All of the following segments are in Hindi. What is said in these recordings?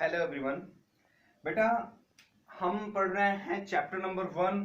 Hello everyone. बेटा हम पढ़ रहे हैं चैप्टर नंबर 1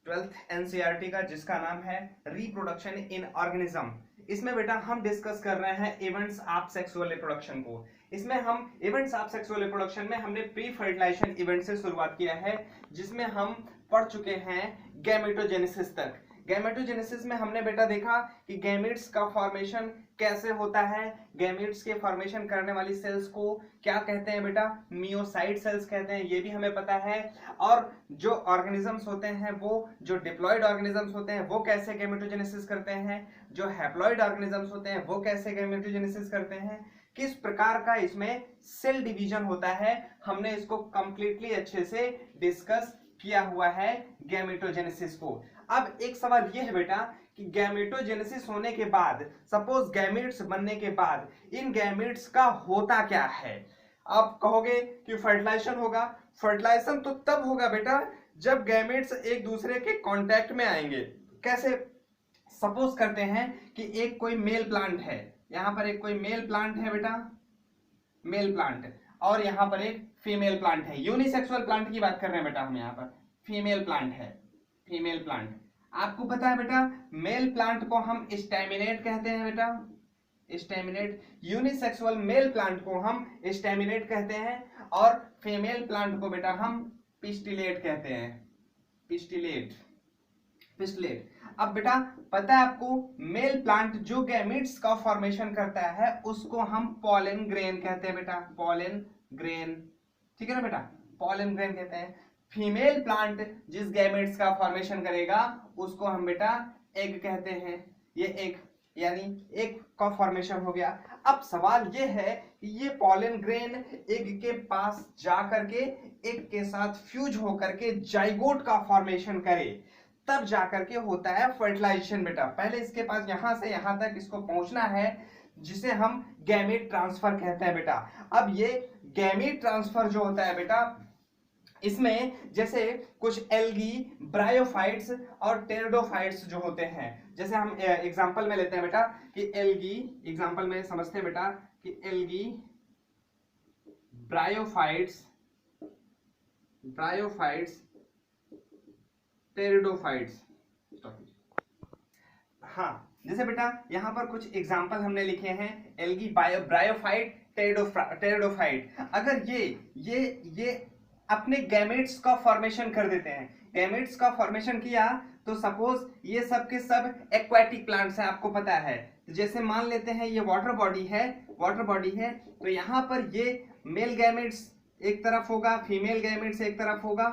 ट्वेल्थ एनसीईआरटी का, जिसका नाम है रिप्रोडक्शन इन ऑर्गेनिज्म। इसमें बेटा हम डिस्कस कर रहे हैं इवेंट्स ऑफ सेक्सुअल रिप्रोडक्शन को। इसमें हम इवेंट्स ऑफ सेक्सुअल रिप्रोडक्शन में हमने प्री फर्टिलाइजेशन इवेंट से शुरुआत किया है, जिसमें हम पढ़ चुके हैं गैमेटोजेनेसिस तक। गैमेटोजेनेसिस में हमने बेटा देखा कि गैमेट्स का फॉर्मेशन कैसे होता है। गैमेट्स के फॉर्मेशन करने वाली सेल्स को क्या कहते हैं बेटा? मियोसाइट सेल्स कहते हैं, ये भी हमें पता है। और जो ऑर्गेनिजम्स होते हैं, वो जो डिप्लॉयड ऑर्गेनिजम्स होते हैं, वो कैसे गैमेटोजेनेसिस करते हैं। जो हैप्लॉयड ऑर्गेनिजम्स होते हैं, वो कैसे गैमेटोजेनेसिस करते हैं। किस प्रकार का इसमें सेल डिवीजन होता है, हमने इसको कंप्लीटली अच्छे से डिस्कस किया हुआ है गैमेटोजेनेसिस को। अब एक सवाल यह है बेटा कि गैमेटोजेनेसिस होने के बाद, सपोज गैमेट्स बनने के बाद, इन गैमेट्स का होता क्या है? आप कहोगे कि फर्टिलाइजेशन होगा। फर्टिलाइजेशन तो तब होगा बेटा जब गैमेट्स एक दूसरे के कांटेक्ट में आएंगे। कैसे? सपोज करते हैं कि एक कोई मेल प्लांट है, यहां पर एक कोई मेल प्लांट है बेटा, मेल प्लांट, और यहां पर एक फीमेल प्लांट है। यूनिसेक्सुअल प्लांट की बात कर रहे हैं बेटा हम, यहां पर फीमेल प्लांट है, फीमेल प्लांट। आपको पता है बेटा मेल प्लांट को हम स्टेमिनेट कहते हैं बेटा, स्टेमिनेट। यूनिसेक्सुअल मेल प्लांट को हम स्टेमिनेट कहते हैं, और फीमेल प्लांट को बेटा हम पिस्टिलेट कहते हैं, पिस्टिलेट, पिस्टिलेट। अब बेटा पता है आपको, मेल प्लांट जो गैमेट्स का फॉर्मेशन करता है उसको हम पॉलन ग्रेन कहते हैं बेटा, पॉलन ग्रेन। ठीक है ना बेटा, पॉलन ग्रेन कहते हैं। फीमेल प्लांट जिस गैमेट्स का फॉर्मेशन करेगा उसको हम बेटा एग कहते हैं। ये एग, यानी एग का फॉर्मेशन हो गया। अब सवाल ये है कि ये पॉलन ग्रेन एग के पास जाकर के एग के साथ फ्यूज होकर के जाइगोट का फॉर्मेशन करे, तब जाकर के होता है फर्टिलाइजेशन बेटा। पहले इसके पास यहां से यहां तक इसको पहुंचना है, जिसे हम गैमेट ट्रांसफर कहते हैं बेटा। अब ये गैमेट ट्रांसफर जो होता है बेटा, इसमें जैसे कुछ एल्गी, ब्रायोफाइट्स और टेरिडोफाइट्स जो होते हैं, जैसे हम एग्जांपल में लेते हैं बेटा कि एल्गी, एग्जांपल में समझते हैं बेटा कि एल्गी, ब्रायोफाइट्स, ब्रायोफाइट्स, टेरिडोफाइट्स। हाँ, जैसे बेटा यहां पर कुछ एग्जांपल हमने लिखे हैं, एल्गी, ब्रायोफाइट, टेरिडोफाइट। अगर ये अपने गैमेट्स का फॉर्मेशन कर देते हैं, गैमेट्स का फॉर्मेशन किया तो सपोज ये सब के सब एक्वाटिक प्लांट्स हैं, आपको पता है। तो जैसे मान लेते हैं ये वाटर बॉडी है, वाटर बॉडी है, तो यहां पर ये मेल गैमेट्स एक तरफ होगा, फीमेल गैमेट्स एक तरफ होगा।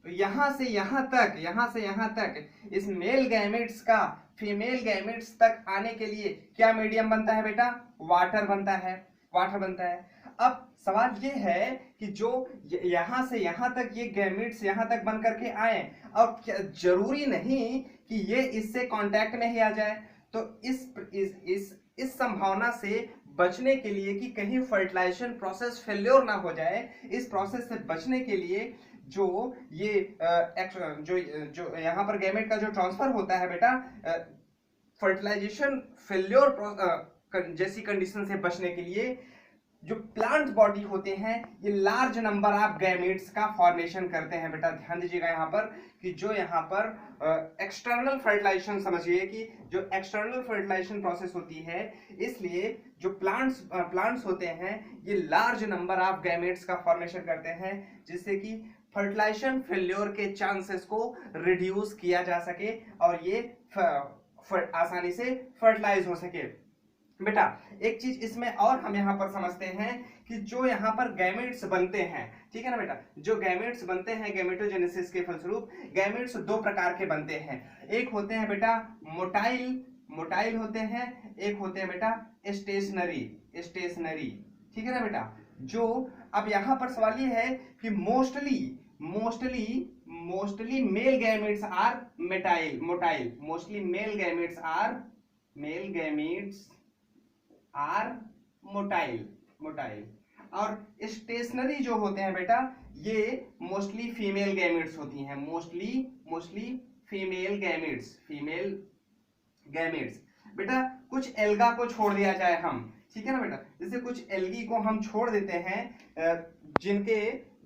तो यहां से यहां तक, यहां से यहां तक इस मेल गैमेट्स का फीमेल गैमेट्स तक आने के लिए क्या मीडियम बनता है बेटा? वाटर बनता है, वाटर बनता है। अब सवाल ये है कि जो यहां से यहां तक ये गैमेट्स यहां तक बन करके आए, और जरूरी नहीं कि ये इससे कांटेक्ट में ही आ जाए। तो इस संभावना से बचने के लिए कि कहीं फर्टिलाइजेशन प्रोसेस फेल्योर ना हो जाए, इस प्रोसेस से बचने के लिए जो ये जो यहां पर गैमेट का जो ट्रांसफर होता है बेटा, फर्टिलाइजेशन फेल्योर जैसी कंडीशन से बचने के लिए जो प्लांट बॉडी होते हैं ये लार्ज नंबर ऑफ गैमेट्स का फॉर्मेशन करते हैं बेटा। ध्यान दीजिएगा यहाँ पर कि जो यहाँ पर एक्सटर्नल फर्टिलाइजेशन, समझिए कि जो एक्सटर्नल फर्टिलाइजेशन प्रोसेस होती है, इसलिए जो प्लांट्स होते हैं ये लार्ज नंबर ऑफ गैमेट्स का फॉर्मेशन करते हैं, जिससे कि फर्टिलाइजेशन फेल्योर के चांसेस को रिड्यूस किया जा सके और ये आसानी से फर्टिलाइज हो सके। बेटा एक चीज इसमें और हम यहां पर समझते हैं कि जो यहां पर गैमेट्स बनते हैं, ठीक है ना बेटा, जो गैमेट्स बनते हैं गैमेटोजेनेसिस के फलस्वरूप, गैमेट्स दो प्रकार के बनते हैं। एक होते हैं बेटा मोटाइल, मोटाइल होते हैं, एक होते हैं बेटा स्टेशनरी, स्टेशनरी। ठीक है ना बेटा। जो अब यहां पर सवाल ये है कि mostly male gametes are motile, motile, mostly male gametes are motile, motile. और स्टेशनरी जो होते हैं बेटा ये मोस्टली फीमेल गैमेट्स होती हैं, mostly female gametes, female gametes. बेटा कुछ एल्गा को छोड़ दिया जाए हम, ठीक है ना बेटा, जैसे कुछ एल्गी को हम छोड़ देते हैं जिनके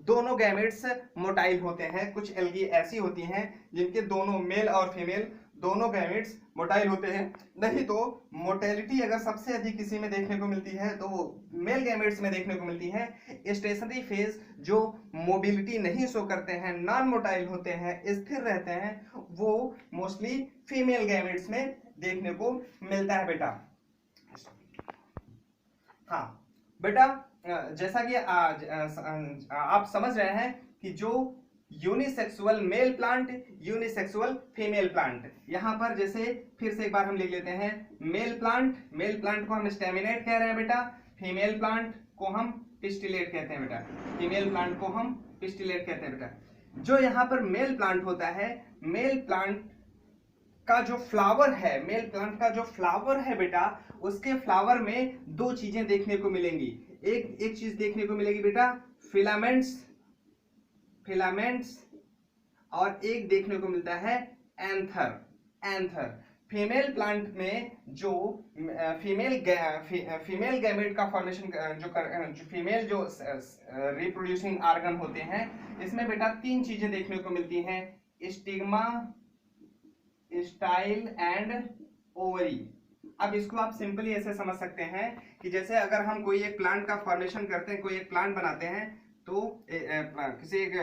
दोनों गैमेट्स मोटाइल होते हैं, कुछ एल्गी ऐसी होती हैं जिनके दोनों मेल और फीमेल दोनों गैमेट्स मोटाइल होते हैं। नहीं तो मोटेलिटी अगर सबसे अधिक किसी में देखने को मिलती है तो वो मेल गैमेट्स में देखने को मिलती है। स्टेशनरी फेज जो मोबिलिटी नहीं शो करते हैं, नॉन मोटाइल होते हैं, स्थिर रहते हैं, वो मोस्टली फीमेल गैमेट्स में देखने को मिलता है बेटा। हाँ बेटा, जैसा कि आज आप समझ रहे हैं कि जो unisexual male plant, unisexual female plant, यहां पर जैसे फिर से एक बार हम लिख लेते हैं, मेल प्लांट को हम स्टेमिनेट कह रहे हैं बेटा, फीमेल प्लांट को हम पिस्टिलेट कहते हैं बेटा, फीमेल प्लांट को हम पिस्टिलेट कहते हैं बेटा। जो यहाँ पर मेल प्लांट होता है, मेल प्लांट का जो फ्लावर है, मेल प्लांट का जो फ्लावर है बेटा, उसके फ्लावर में दो चीजें देखने को मिलेंगी। एक चीज देखने को मिलेगी बेटा, फिलामेंट्स, और एक देखने को मिलता है एंथर। फीमेल प्लांट में जो फीमेल गैमेट का फॉर्मेशन जो फीमेल जो रिप्रोड्यूसिंग ऑर्गन होते हैं, इसमें बेटा तीन चीजें देखने को मिलती हैं, स्टिग्मा, स्टाइल एंड ओवरी। अब इसको आप सिंपली ऐसे समझ सकते हैं कि जैसे अगर हम कोई एक प्लांट का फॉर्मेशन करते हैं, कोई एक प्लांट बनाते हैं, तो किसी एक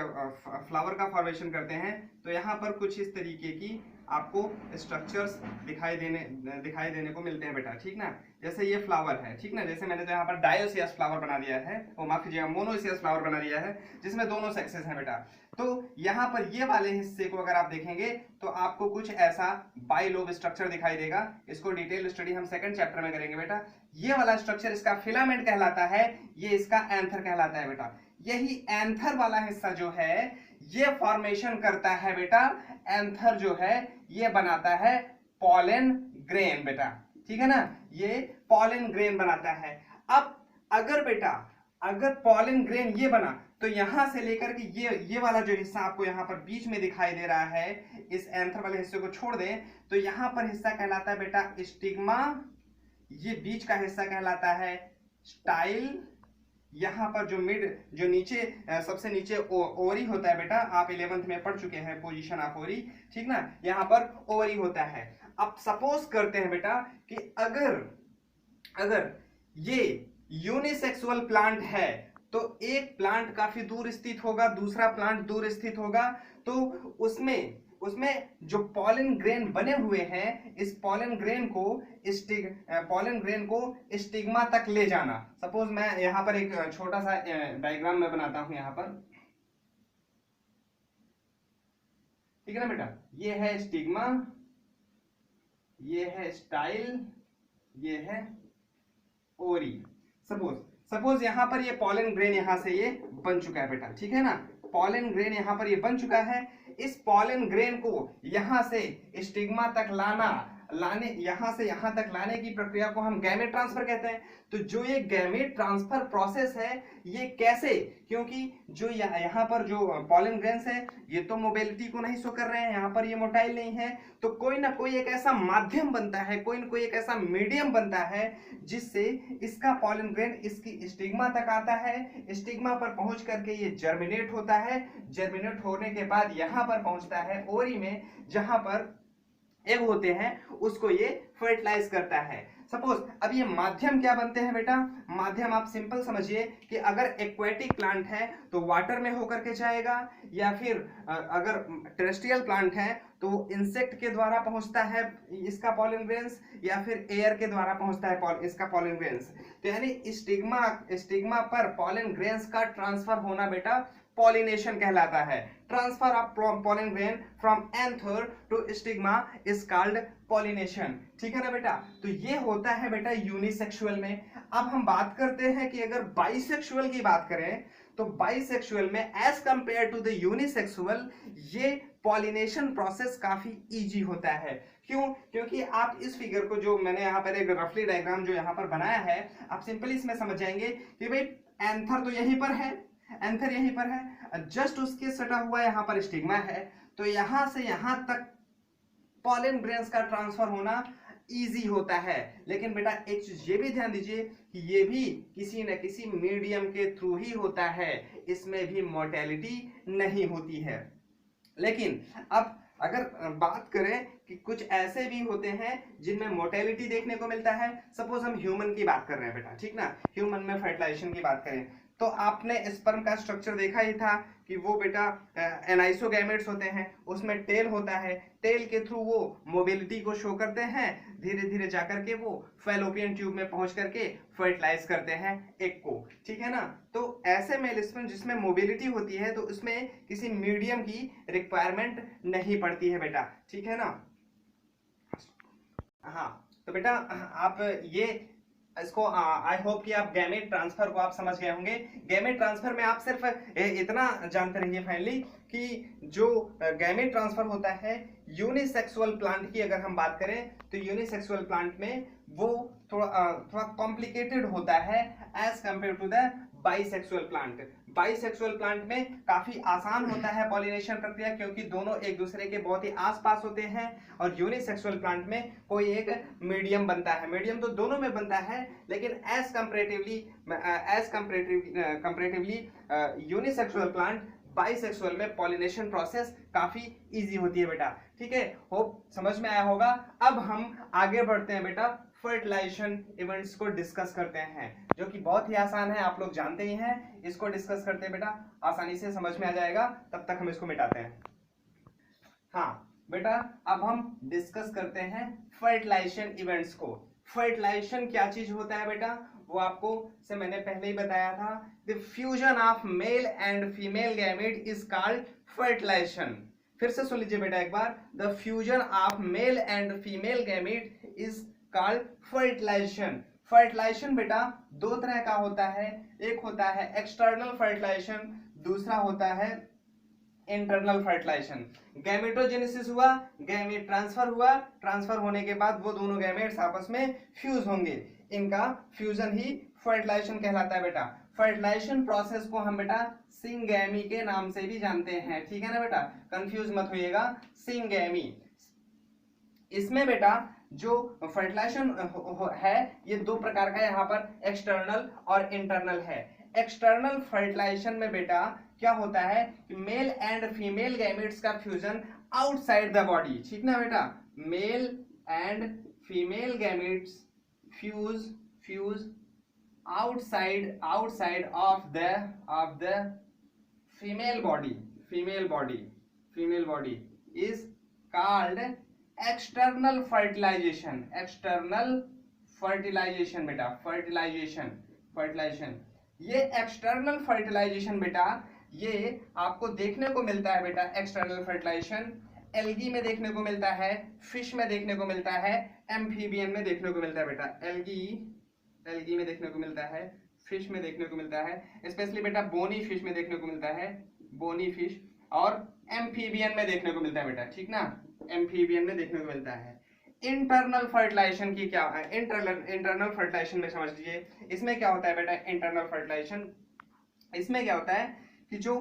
फ्लावर का फॉर्मेशन करते हैं, तो यहाँ पर कुछ इस तरीके की आपको स्ट्रक्चर्स दिखाई देने को मिलते हैं बेटा, ठीक ना। जैसे ये फ्लावर है, ठीक ना, जैसे मैंने तो यहाँ पर डायोसियस फ्लावर बना दिया है, वो माफ कीजिएगा मोनोसियस फ्लावर बना दिया है, जिसमें दोनों सेक्सेस हैं बेटा। तो यहाँ पर ये वाले हिस्से को अगर आप देखेंगे तो आपको कुछ ऐसा बाइलोब स्ट्रक्चर दिखाई देगा। इसको डिटेल स्टडी हम सेकंड चैप्टर में करेंगे बेटा। ये वाला स्ट्रक्चर इसका फिलामेंट कहलाता है, ये इसका एंथर कहलाता है बेटा। यही एंथर वाला हिस्सा जो है ये फॉर्मेशन करता है बेटा, एंथर जो है ये बनाता है पॉलन ग्रेन बेटा, ठीक है ना, ये पॉलन ग्रेन बनाता है। अब अगर पॉलन ग्रेन ये बना तो यहां से लेकर के ये वाला जो हिस्सा आपको यहाँ पर बीच में दिखाई दे रहा है, इस एंथर वाले हिस्से को छोड़ दें तो यहाँ पर हिस्सा कहलाता है बेटा स्टिग्मा, ये बीच का हिस्सा कहलाता है स्टाइल, यहाँ पर जो नीचे सबसे नीचे ओवरी होता है बेटा, आप 11th में पढ़ चुके हैं पोजीशन ऑफ ओवरी, ठीक ना, यहाँ पर ओवरी होता है। अब सपोज करते हैं बेटा कि अगर ये यूनिसेक्सुअल प्लांट है तो एक प्लांट काफी दूर स्थित होगा, दूसरा प्लांट दूर स्थित होगा, तो उसमें जो पॉलन ग्रेन बने हुए हैं, इस पॉलन ग्रेन को स्टिग्मा तक ले जाना। सपोज मैं यहां पर एक छोटा सा डायग्राम में बनाता हूं यहां पर, ठीक है ना बेटा, ये है स्टिग्मा, ये है स्टाइल, ये है ओवरी। सपोज यहां पर ये पॉलन ग्रेन यहां से ये बन चुका है बेटा, ठीक है ना, पॉलन ग्रेन यहां पर ये बन चुका है। इस पॉलन ग्रेन को यहां से स्टिग्मा तक यहां से यहां तक लाने की प्रक्रिया को हम गैमेट ट्रांसफर कहते हैं। तो जो ये गैमेट ट्रांसफर प्रोसेस है ये कैसे, क्योंकि जो यहाँ पर जो पॉलन ग्रेन्स है ये तो मोबिलिटी को नहीं शो कर रहे हैं, यहाँ पर ये मोटाइल नहीं है, तो कोई ना कोई एक ऐसा माध्यम बनता है, कोई ना कोई एक ऐसा मीडियम बनता है जिससे इसका पॉलन ग्रेन इसकी स्टिग्मा तक आता है। स्टिग्मा पर पहुंच करके ये जर्मिनेट होता है, जर्मिनेट होने के बाद यहाँ पर पहुंचता है ओवरी में, जहां पर एग होते हैं, उसको ये फर्टिलाइज करता है। सपोज अब ये माध्यम क्या बनते हैं बेटा, माध्यम आप सिंपल समझिए कि अगर एक्वेटिक प्लांट है तो वाटर में होकर के जाएगा, या फिर अगर टेरेस्ट्रियल प्लांट है तो इंसेक्ट के द्वारा पहुंचता है इसका पॉलन ग्रेन्स, या फिर एयर के द्वारा पहुंचता है इसका पॉलन ग्रेन्स। तो यानी स्टिग्मा पर पॉलन ग्रेन्स का ट्रांसफर होना बेटा पॉलिनेशन कहलाता है। Transfer of pollen grain from anther to stigma is called pollination, ठीक है ना बेटा। तो ये होता है बेटा यूनिसेक्सुअल में। अब हम बात करते हैं कि अगर बाइसेक्सुअल की बात करें तो बाइसेक्सुअल में as compare to the unisexual ये पॉलिनेशन प्रोसेस काफी इजी होता है। क्यों? क्योंकि आप इस फिगर को, जो मैंने यहाँ पर एक रफली डायग्राम जो यहाँ पर बनाया है, आप सिंपली इसमें समझ जाएंगे कि भाई एंथर तो यहीं पर है, एंथर यहीं पर है, जस्ट उसके सटा हुआ यहाँ पर स्टिग्मा है, तो यहां से यहां तक पॉलन ग्रेन्स का ट्रांसफर होना इजी होता है। लेकिन बेटा एक चीज ये भी ध्यान दीजिए कि ये भी किसी न किसी मीडियम के थ्रू ही होता है, इसमें भी मोर्टेलिटी नहीं होती है। लेकिन अब अगर बात करें कि कुछ ऐसे भी होते हैं जिनमें मोर्टेलिटी देखने को मिलता है, सपोज हम ह्यूमन की बात कर रहे हैं बेटा, ठीक ना, ह्यूमन में फर्टिलाइजेशन की बात करें तो आपने स्पर्म का स्ट्रक्चर देखा ही था कि वो बेटा एनाइसोगैमेट्स होते हैं, उसमें टेल होता है, टेल के थ्रू वो मोबिलिटी को शो करते हैं, धीरे धीरे जाकर के वो फैलोपियन ट्यूब में पहुंच करके फर्टिलाइज करते हैं एग को, ठीक है ना। तो ऐसे मेल स्पर्म जिसमें मोबिलिटी होती है तो उसमें किसी मीडियम की रिक्वायरमेंट नहीं पड़ती है बेटा, ठीक है ना। हाँ तो बेटा आप ये इसको आई होप कि आप गैमेट ट्रांसफर को आप समझ गए होंगे। गैमेट ट्रांसफर में आप सिर्फ इतना जानते रहिए फाइनली कि जो गैमेट ट्रांसफर होता है यूनिसेक्सुअल प्लांट की अगर हम बात करें तो यूनिसेक्सुअल प्लांट में वो थोड़ा कॉम्प्लिकेटेड होता है as compare to the bisexual plant. Bisexual plant में काफी आसान होता है पॉलिनेशन प्रक्रिया क्योंकि दोनों एक दूसरे के बहुत ही आसपास होते हैं, और यूनिसेक्सुअल प्लांट में कोई एक मीडियम बनता है, मीडियम तो दोनों में बनता है लेकिन as comparatively unisexual plant bisexual में पॉलिनेशन प्रोसेस काफी इजी होती है बेटा, ठीक है। होप समझ में आया होगा। अब हम आगे बढ़ते हैं बेटा, फर्टिलाइजेशन इवेंट्स को डिस्कस करते हैं जो कि बहुत ही आसान है, आप लोग जानते ही हैं। इसको डिस्कस करते हैं बेटा, आसानी से समझ में आ जाएगा, तब तक हम इसको मिटाते हैं। हाँ बेटा अब हम डिस्कस करते हैं फर्टिलाइजेशन इवेंट्स को। फर्टिलाइजेशन क्या चीज होता है बेटा, वो आपको से मैंने पहले ही बताया था। The fusion of male and female gamete is called fertilisation. फिर से सुन लीजिए बेटा एक बार, the fusion of male and female gamete is called fertilisation. Fertilisation बेटा दो तरह का होता है, एक होता है एक्सटर्नल फर्टिलाइजेशन, दूसरा होता है इंटरनल फर्टिलाइजेशन। गैमेटोजेनेसिस हुआ, गैमेट ट्रांसफर हुआ, ट्रांसफर होने के बाद वो दोनों गैमेट्स आपस में फ्यूज होंगे, इनका फ्यूजन ही फर्टिलाइजेशन कहलाता है बेटा। फर्टिलाइजेशन प्रोसेस को हम बेटा सिंगैमी के नाम से भी जानते हैं, ठीक है ना बेटा, कंफ्यूज मत होइएगा, सिंगैमी। इसमें बेटा जो फर्टिलाइजेशन है ये दो प्रकार का, यहाँ पर एक्सटर्नल और इंटरनल है। एक्सटर्नल फर्टिलाइजेशन में बेटा क्या होता है कि मेल एंड फीमेल गैमेट्स का फ्यूजन आउटसाइड द बॉडी, ठीक ना बेटा, male and female gametes fuse outside of the female body is called external fertilisation. External fertilisation बेटा, फर्टिलाइजेशन ये एक्सटर्नल फर्टिलाइजेशन बेटा ये आपको देखने को मिलता है बेटा। एक्सटर्नल फर्टिलाइजेशन एल्गी में देखने को मिलता है, फिश में देखने को मिलता है, एम्फीबियन में देखने को मिलता है बेटा। एल्गी में देखने को मिलता है, फिश में देखने को मिलता है, स्पेशली बेटा बोनी फिश में देखने को मिलता है, बोनी फिश, और एम्फीबियन में देखने को मिलता है बेटा, ठीक ना, एम्फीबियन में देखने को मिलता है। इंटरनल फर्टिलाइजेशन की क्या इंटरनल फर्टिलाइजेशन में समझ लीजिए, इसमें क्या होता है बेटा इंटरनल फर्टिलाइजेशन, इसमें क्या होता है कि जो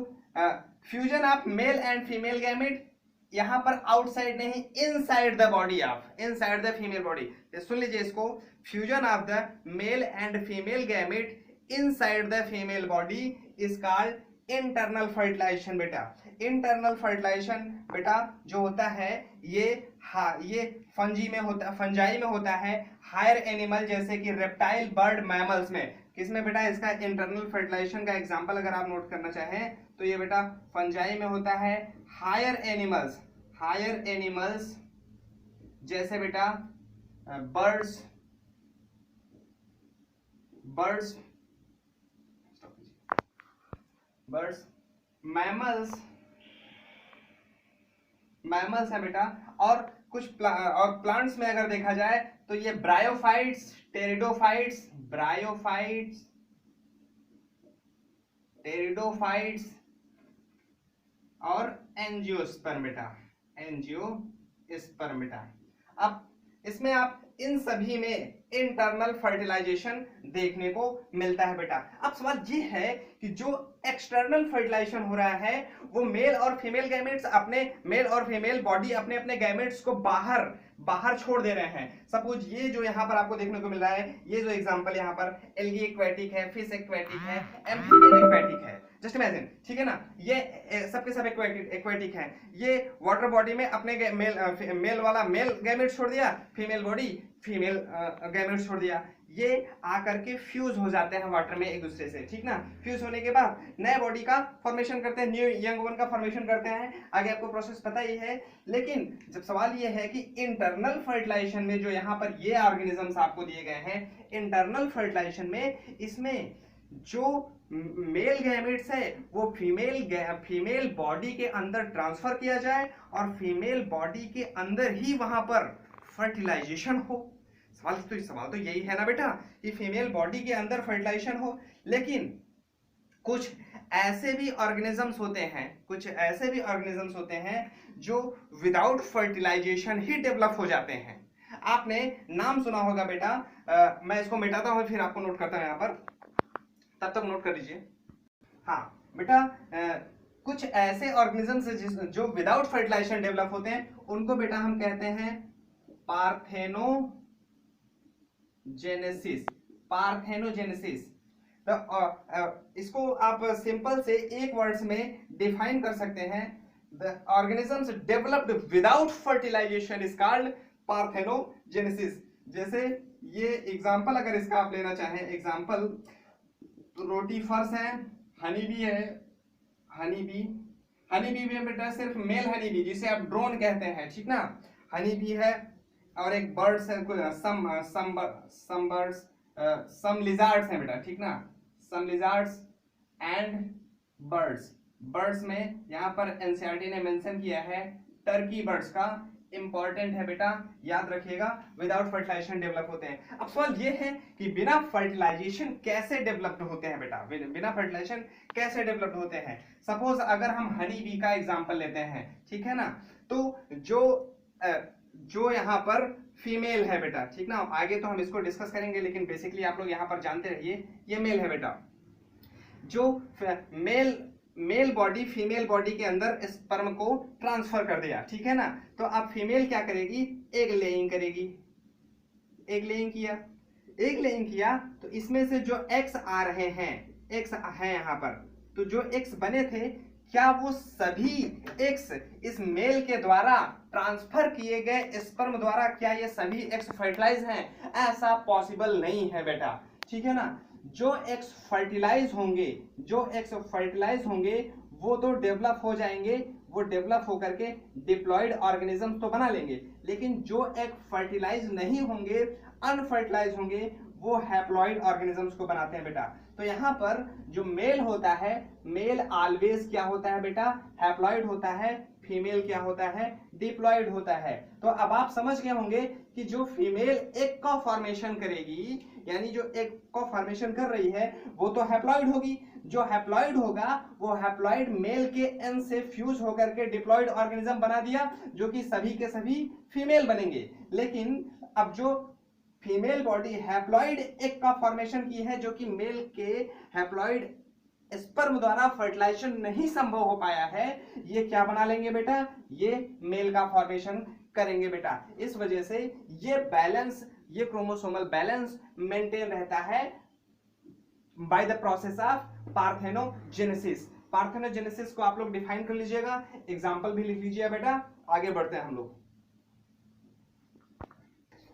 fusion of male and female gamete यहां पर आउटसाइड नहीं, inside the body of, inside the female body, सुन लीजिए इसको, fusion of the male and female gamete inside the female body is called internal fertilisation बेटा। इंटरनल फर्टिलाइजेशन बेटा जो होता है ये फंजाई में होता है, हायर एनिमल जैसे कि रेप्टाइल, बर्ड, मैमल्स में। किसमें बेटा इसका इंटरनल फर्टिलाइजेशन का एग्जांपल अगर आप नोट करना चाहें तो ये बेटा फंजाई में होता है, हायर एनिमल्स जैसे बेटा बर्ड्स, मैमल्स है बेटा, और कुछ और प्लांट्स में अगर देखा जाए तो ये ब्रायोफाइट्स, टेरिडोफाइट्स और एंजियोस्पर्म बेटा। अब इसमें आप इन सभी में इंटरनल फर्टिलाइजेशन देखने को मिलता है बेटा। अब सवाल ये है कि जो एक्सटर्नल फर्टिलाइजेशन हो रहा है वो मेल और फीमेल गैमेट्स अपने मेल और फीमेल बॉडी अपने अपने गैमेट्स को बाहर बाहर छोड़ दे रहे हैं। सपोज ये जो यहाँ पर आपको देखने को मिल रहा है, ये जो एग्जांपल यहाँ पर एल्गी एक्वेटिक है, फिश एक्वेटिक है, एम्फीबियन एक्वेटिक है, जस्ट इमेजिन, ठीक है ना, ये सबके सब एक्वेटिक है। ये वाटर बॉडी में अपने मेल वाला मेल गैमेट छोड़ दिया, फीमेल बॉडी फीमेल गैमेट छोड़ दिया, ये आकर के फ्यूज हो जाते हैं वाटर में एक दूसरे से, ठीक ना। फ्यूज होने के बाद नए बॉडी का फॉर्मेशन करते हैं, न्यू यंग वन का फॉर्मेशन करते हैं, आगे आपको प्रोसेस पता ही है। लेकिन जब सवाल ये है कि इंटरनल फर्टिलाइजेशन में जो यहाँ पर ये ऑर्गेनिजम्स आपको दिए गए हैं, इंटरनल फर्टिलाइजेशन में इसमें जो मेल गैमेट्स है वो फीमेल बॉडी के अंदर ट्रांसफर किया जाए और फीमेल बॉडी के अंदर ही वहां पर फर्टिलाइजेशन हो। सवाल तो यही है ना बेटा कि फीमेल बॉडी के अंदर फर्टिलाइजेशन हो। लेकिन कुछ ऐसे भी ऑर्गेनिजम्स होते हैं जो विदाउट फर्टिलाइजेशन ही डेवलप हो जाते हैं। आपने नाम सुना होगा बेटा, मैं इसको मिटाता हूं फिर आपको नोट करता हूं यहाँ पर, तब तक नोट कर लीजिए। हाँ बेटा, कुछ ऐसे ऑर्गेनिजम्स जो विदाउट फर्टिलाइजेशन डेवलप होते हैं, उनको बेटा हम कहते हैं पार्थेनोजेनेसिस। इसको आप सिंपल से एक वर्ड्स में डिफाइन कर सकते हैं, the organisms developed without fertilisation is called parthenogenesis. जैसे ये एग्जांपल अगर इसका आप लेना चाहें, एग्जांपल रोटीफर्स है, हनी बी है, हनी बी में बेटा सिर्फ मेल हनी बी जिसे आप ड्रोन कहते हैं, ठीक ना, हनी बी है, और एक बर्ड्स है, सम लिजार्ड्स हैं बेटा, ठीक ना, सम लिजार्ड्स एंड बर्ड्स में यहाँ पर एनसीईआरटी ने मेंशन किया है टर्की बर्ड्स का, इंपॉर्टेंट है बेटा, याद रखिएगा, विदाउट फर्टिलाइजेशन डेवलप होते हैं। अब सवाल ये है कि बिना फर्टिलाइजेशन कैसे डेवलप्ड होते हैं बेटा, बिना फर्टिलाइजेशन कैसे डेवलप्ड होते हैं। सपोज अगर हम हनी बी का एग्जांपल लेते हैं, ठीक है ना, तो जो यहाँ पर फीमेल है बेटा, ठीक ना, आगे तो हम इसको डिस्कस करेंगे, लेकिन बेसिकली आप लोग यहाँ पर जानते रहिए, ये मेल है बेटा, जो मेल बॉडी फीमेल बॉडी के अंदर स्पर्म को ट्रांसफर कर दिया, ठीक है ना। तो अब फीमेल क्या करेगी, एग लेइंग करेगी, एग लेइंग किया तो इसमें से जो एग्स आ रहे हैं, एग्स हैं यहाँ पर, तो जो एग्स बने थे, क्या वो सभी एग्स इस मेल के द्वारा ट्रांसफर किए गए स्पर्म द्वारा, क्या ये सभी एग्स फर्टिलाइज हैं? ऐसा पॉसिबल नहीं है बेटा, ठीक है ना। जो एग्स फर्टिलाइज होंगे वो तो डेवलप हो जाएंगे, वो डेवलप होकर के डिप्लॉयड ऑर्गेनिजम्स तो बना लेंगे, लेकिन जो एग फर्टिलाइज नहीं होंगे, अनफर्टिलाइज होंगे, वो हैप्लॉइड ऑर्गेनिजम्स को बनाते हैं बेटा। तो यहाँ पर जो मेल होता है, मेल ऑलवेज क्या होता है बेटा, हैप्लॉइड होता है, फीमेल क्या होता है, डिप्लॉयड होता है। तो अब आप समझ गए होंगे कि जो फीमेल एग का फॉर्मेशन करेगी, यानी जो एग का फॉर्मेशन कर रही है, वो तो हैप्लॉइड होगी, जो हैप्लॉइड होगा वो हैप्लॉइड मेल के एन से फ्यूज होकर के डिप्लॉयड ऑर्गेनिज्म बना दिया, जो कि सभी के सभी फीमेल बनेंगे। लेकिन अब जो फीमेल बॉडी हैप्लॉइड एग का फॉर्मेशन की है, जो कि मेल के हैप्लॉइड स्पर्म द्वारा फर्टिलाइजेशन नहीं संभव हो पाया है, ये क्या बना लेंगे बेटा, ये मेल का फॉर्मेशन करेंगे बेटा। इस वजह से ये बैलेंस, ये क्रोमोसोमल बैलेंस मेंटेन रहता है by the process of parthenogenesis. Parthenogenesis को आप लोग डिफाइन कर लीजिएगा, एग्जांपल भी लिख लीजिए बेटा। आगे बढ़ते हैं हम लोग।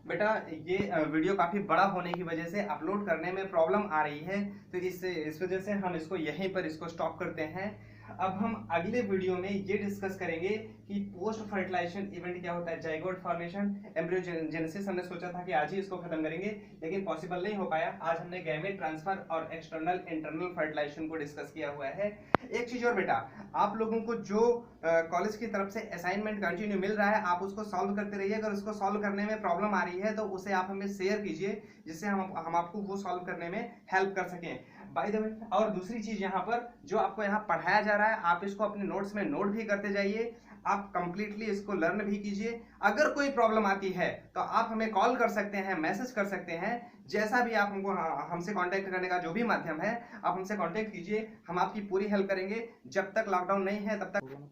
बेटा ये वीडियो काफी बड़ा होने की वजह से अपलोड करने में प्रॉब्लम आ रही है, तो इस वजह से हम इसको यहीं पर स्टॉप करते हैं। अब हम अगले वीडियो में ये डिस्कस करेंगे कि पोस्ट फर्टिलाइजेशन इवेंट क्या होता है, जाइगोट फॉर्मेशन, एम्ब्रियोजेनेसिस। हमने सोचा था कि आज ही इसको खत्म करेंगे, लेकिन पॉसिबल नहीं हो पाया। आज हमने गैमेट ट्रांसफर और एक्सटर्नल इंटरनल फर्टिलाइजेशन को डिस्कस किया हुआ है। एक चीज और बेटा, आप लोगों को जो कॉलेज की तरफ से असाइनमेंट कंटिन्यू मिल रहा है, आप उसको सॉल्व करते रहिए। अगर उसको सॉल्व करने में प्रॉब्लम आ रही है तो उसे आप हमें शेयर कीजिए, जिससे हम आपको वो सॉल्व करने में हेल्प कर सकें। बाय द वे, और दूसरी चीज यहाँ पर जो आपको यहाँ पढ़ाया जा रहा है, आप इसको अपने नोट्स में नोट भी करते जाइए, आप कंप्लीटली इसको लर्न भी कीजिए। अगर कोई प्रॉब्लम आती है तो आप हमें कॉल कर सकते हैं, मैसेज कर सकते हैं, जैसा भी आप हमको हमसे कांटेक्ट करने का जो भी माध्यम है, आप हमसे कांटेक्ट कीजिए, हम आपकी पूरी हेल्प करेंगे। जब तक लॉकडाउन नहीं है तब तक